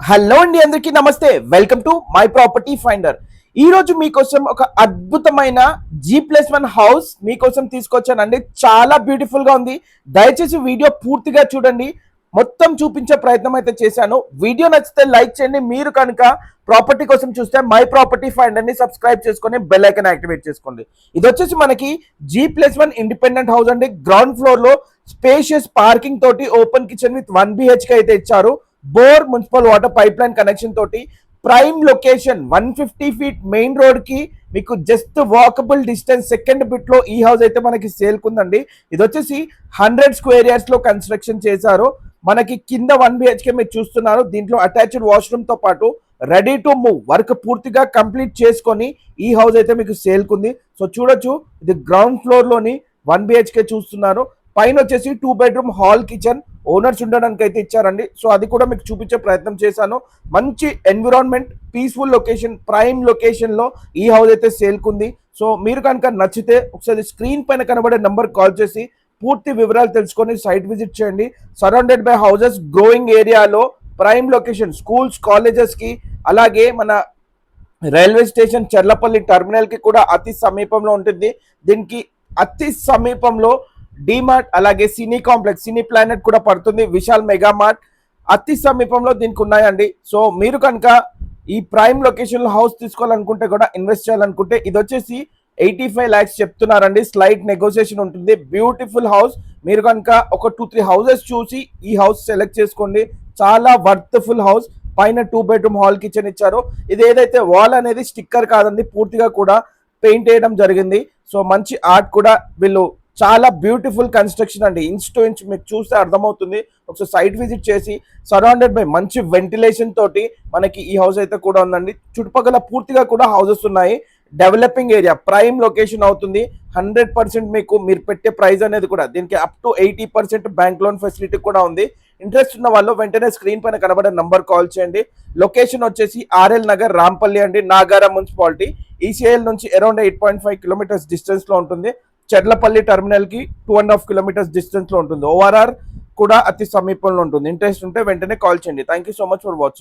Hello అండి, అందరికీ నమస్తే. Welcome to my property finder. ఈ రోజు మీకోసం ఒక అద్భుతమైన G+1 హౌస్ మీకోసం తీసుకొచ్చానండి. చాలా బ్యూటిఫుల్ గా ఉంది. దయచేసి వీడియో పూర్తిగా చూడండి. మొత్తం చూపించే ప్రయత్నం అయితే చేశాను. వీడియో నచ్చితే లైక్ చేయండి. మీరు కనుక ప్రాపర్టీ కోసం చూస్తే మై ప్రాపర్టీ ఫైండర్ ని సబ్స్క్రైబ్ చేసుకొని బెల్ ఐకాన్ యాక్టివేట్ చేసుకోండి. ఇది వచ్చేసి మనకి G+1 ఇండిపెండెంట్ హౌస్ అండి. గ్రౌండ్ ఫ్లోర్ లో స్పేషియస్ పార్కింగ్ తోటి ఓపెన్ కిచెన్ విత్ 1 BHK అయితే ఇచ్చారు. Bore municipal water pipe line connection తోటి prime location 150 feet main road కి మీకు just walkable distance second bit లో ఈ హౌస్ అయితే మనకి సేల్ కుందండి. ఇది వచ్చేసి 100 square yards లో కన్స్ట్రక్షన్ చేశారు. మనకి కింద 1 BHK మీరు చూస్తున్నారు. దీంట్లో అటాచ్డ్ వాష్రూమ్ తో పాటు రెడీ టు మూవ్ వర్క్ పూర్తిగా కంప్లీట్ చేసుకొని ఈ హౌస్ అయితే మీకు సేల్ కుంది. సో చూడొచ్చు, ఇది గ్రౌండ్ ఫ్లోర్ లోని 1 BHK చూస్తున్నారు. పైన వచ్చేసి 2 bedroom హాల్ కిచెన్ ఓనర్స్ ఉండడానికి అయితే ఇచ్చారండి. సో అది కూడా మీకు చూపించే ప్రయత్నం చేశాను. మంచి environment, peaceful location, prime location లో ఈ హౌస్ అయితే సేల్ కుంది. సో మీరు కనుక నచ్చితే ఒకసారి స్క్రీన్ పైన కనబడే నెంబర్ కాల్ చేసి పూర్తి వివరాలు తెలుసుకొని సైట్ విజిట్ చేయండి. సరౌండెడ్ బై హౌసెస్, గ్రోయింగ్ ఏరియాలో ప్రైమ్ లొకేషన్, స్కూల్స్, కాలేజెస్ కి, అలాగే మన రైల్వే స్టేషన్ చెర్లపల్లి టర్మినల్ కి కూడా అతి సమీపంలో ఉంటుంది. దీనికి అతి సమీపంలో డిమార్ట్, అలాగే సినీ కాంప్లెక్స్, సినీ ప్లానెట్ కూడా పడుతుంది. విశాల్ మెగా మార్ట్ అతి సమీపంలో దీనికి ఉన్నాయండి. సో మీరు కనుక ఈ ప్రైమ్ లొకేషన్ లో హౌస్ తీసుకోవాలనుకుంటే కూడా, ఇన్వెస్ట్ చేయాలనుకుంటే, ఇది వచ్చేసి 85 lakhs చెప్తున్నారండి. స్లైట్ నెగోసియేషన్ ఉంటుంది. Beautiful house. మీరు కనుక ఒక 2-3 హౌసెస్ చూసి ఈ హౌస్ సెలెక్ట్ చేసుకోండి. చాలా వర్త్ఫుల్ హౌస్. పైన 2 bedroom హాల్ కిచెన్ ఇచ్చారు. ఇది ఏదైతే వాల్ అనేది స్టిక్కర్ కాదండి, పూర్తిగా కూడా పెయింట్ వేయడం జరిగింది. సో మంచి ఆర్ట్ కూడా వీళ్ళు, చాలా బ్యూటిఫుల్ కన్స్ట్రక్షన్ అండి. ఇంచ్ టు ఇంచ్ మీకు చూస్తే అర్థమవుతుంది. ఒకసారి సైట్ విజిట్ చేసి, సరౌండెడ్ బై మంచి వెంటిలేషన్ తోటి మనకి ఈ హౌస్ అయితే కూడా ఉందండి. చుట్టుపక్కల పూర్తిగా కూడా హౌసెస్ ఉన్నాయి. డెవలపింగ్ ఏరియా, ప్రైమ్ లొకేషన్ అవుతుంది. 100% మీకు మీరు పెట్టే ప్రైస్ అనేది కూడా దీనికి up to 80% bank loan facility కూడా ఉంది. ఇంట్రెస్ట్ ఉన్న వాళ్ళు వెంటనే స్క్రీన్ పైన కనబడే నంబర్ కాల్ చేయండి. లొకేషన్ వచ్చేసి RL నగర్, రాంపల్లి అండి, నాగార మున్సిపాలిటీ. ECL నుంచి అరౌండ్ 8.5 kilometers డిస్టెన్స్ లో ఉంటుంది. చెర్లపల్లి టర్మినల్ కి 2.5 kilometers డిస్టెన్స్ లో ఉంటుంది. ORR కూడా అతి సమీపంలో ఉంటుంది. ఇంట్రెస్ట్ ఉంటే వెంటనే కాల్ చేయండి. Thank you so much for watching.